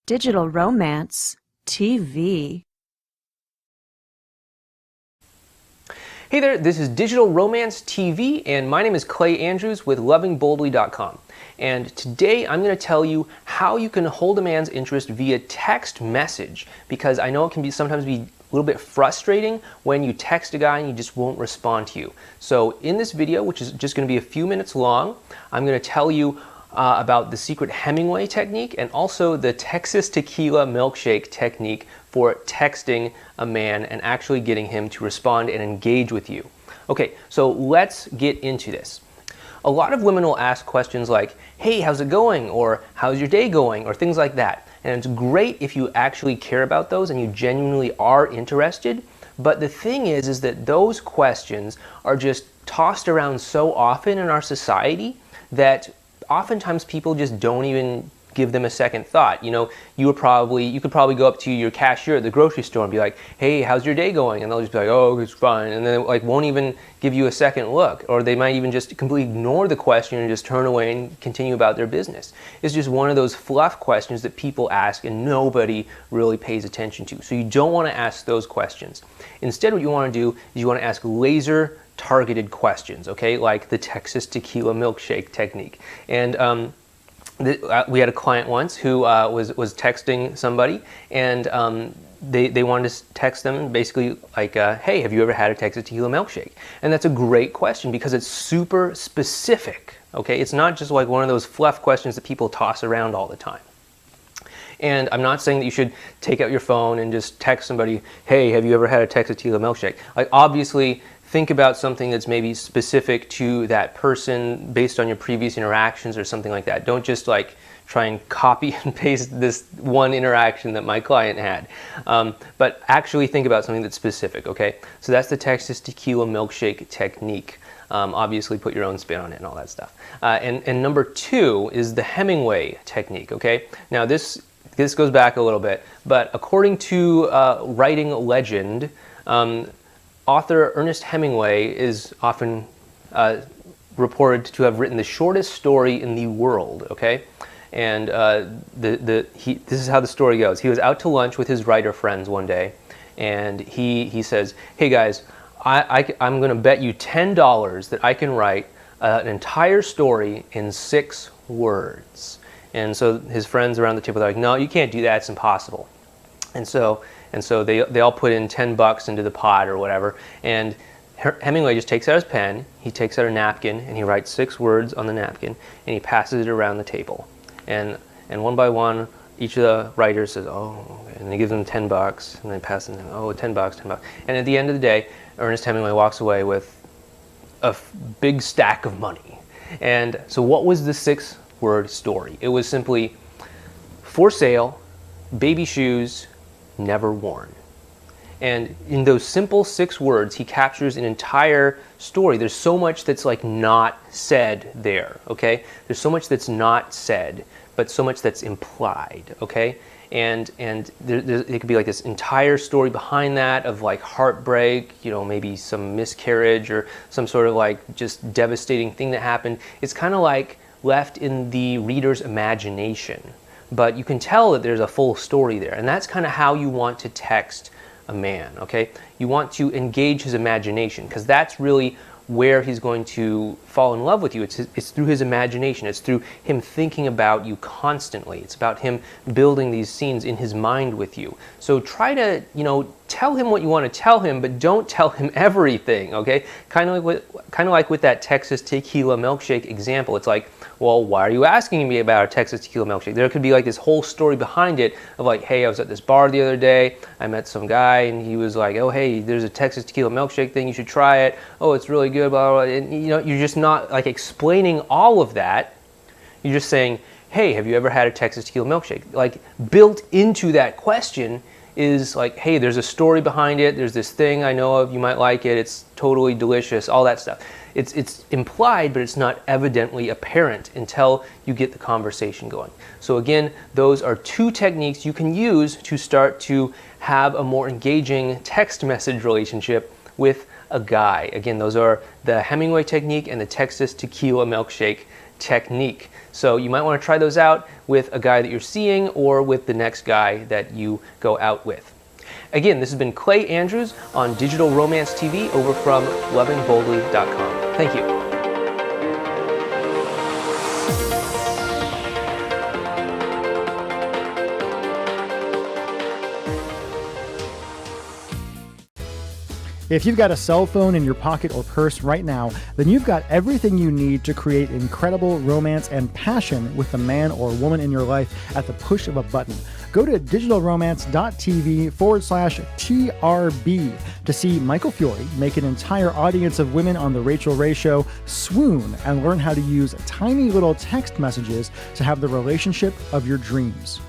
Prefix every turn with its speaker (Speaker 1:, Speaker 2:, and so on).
Speaker 1: Digital romance TV.
Speaker 2: Hey there, this is Digital Romance TV, and my name is Clay Andrews with lovingboldly.com. And today I'm going to tell you how you can hold a man's interest via text message, because I know it can sometimes be a little bit frustrating when you text a guy and he just won't respond to you. So in this video, which is just going to be a few minutes long, I'm going to tell you about the secret Hemingway technique and also the Texas tequila milkshake technique for texting a man and actually getting him to respond and engage with you. Okay, so let's get into this. A lot of women will ask questions like, hey, how's it going? Or how's your day going? Or things like that. And it's great if you actually care about those and you genuinely are interested. But the thing is that those questions are just tossed around so often in our society that oftentimes people just don't even give them a second thought. You know, you could probably go up to your cashier at the grocery store and be like, hey, how's your day going? And they'll just be like, oh, it's fine. And then won't even give you a second look. Or they might even just completely ignore the question and just turn away and continue about their business. It's just one of those fluff questions that people ask and nobody really pays attention to. So you don't want to ask those questions. Instead, what you want to do is you want to ask laser targeted questions, okay, like the Texas tequila milkshake technique. And we had a client once who was texting somebody, and they wanted to text them basically like, hey, have you ever had a Texas tequila milkshake? And that's a great question because it's super specific, okay? It's not just like one of those fluff questions that people toss around all the time. And I'm not saying that you should take out your phone and just text somebody, hey, have you ever had a Texas tequila milkshake? Like, obviously, think about something that's maybe specific to that person based on your previous interactions or something like that. Don't just like try and copy and paste this one interaction that my client had. But actually think about something that's specific, okay? So that's the Texas tequila milkshake technique. Obviously put your own spin on it and all that stuff. And number two is the Hemingway technique, okay? Now this goes back a little bit, but according to writing legend, author Ernest Hemingway is often reported to have written the shortest story in the world, okay? And this is how the story goes. He was out to lunch with his writer friends one day, and he says, hey guys, I'm going to bet you $10 that I can write an entire story in 6 words. And so his friends around the table are like, no, you can't do that, it's impossible. And so they all put in $10 into the pot or whatever, and Hemingway just takes out his pen, he takes out a napkin, and he writes 6 words on the napkin, and he passes it around the table. And one by one, each of the writers says, oh, okay. And he gives them $10, and then passes them, oh, $10, $10. And at the end of the day, Ernest Hemingway walks away with a big stack of money. And so what was the 6-word story? It was simply, for sale, baby shoes, never worn. And in those simple 6 words, he captures an entire story. There's so much that's like not said there, okay? There's so much that's not said, but so much that's implied, okay? And it could be like this entire story behind that of like heartbreak, you know, maybe some miscarriage or some sort of like just devastating thing that happened. It's kind of like left in the reader's imagination. But you can tell that there's a full story there. And that's kind of how you want to text a man, okay? You want to engage his imagination, because that's really where he's going to fall in love with you. It's through his imagination. It's through him thinking about you constantly. It's about him building these scenes in his mind with you. So try to, you know, tell him what you want to tell him, but don't tell him everything, okay? Kind of like with that Texas tequila milkshake example. It's like, well, why are you asking me about a Texas tequila milkshake? There could be like this whole story behind it of like, hey, I was at this bar the other day, I met some guy, and he was like, oh, hey, there's a Texas tequila milkshake thing, you should try it. Oh, it's really good, blah, blah, blah. And, you know, you're just not like explaining all of that. You're just saying, hey, have you ever had a Texas tequila milkshake? Like, built into that question is like, hey, there's a story behind it, there's this thing I know of, you might like it, it's totally delicious, all that stuff. It's implied, but it's not evidently apparent until you get the conversation going. So again, those are 2 techniques you can use to start to have a more engaging text message relationship with a guy. Again, those are the Hemingway technique and the Texas tequila milkshake technique. So you might want to try those out with a guy that you're seeing or with the next guy that you go out with. Again, this has been Clay Andrews on Digital Romance TV over from lovingboldly.com. Thank you.
Speaker 3: If you've got a cell phone in your pocket or purse right now, then you've got everything you need to create incredible romance and passion with the man or woman in your life at the push of a button. Go to digitalromance.tv/TRB to see Michael Fiore make an entire audience of women on The Rachel Ray Show swoon and learn how to use tiny little text messages to have the relationship of your dreams.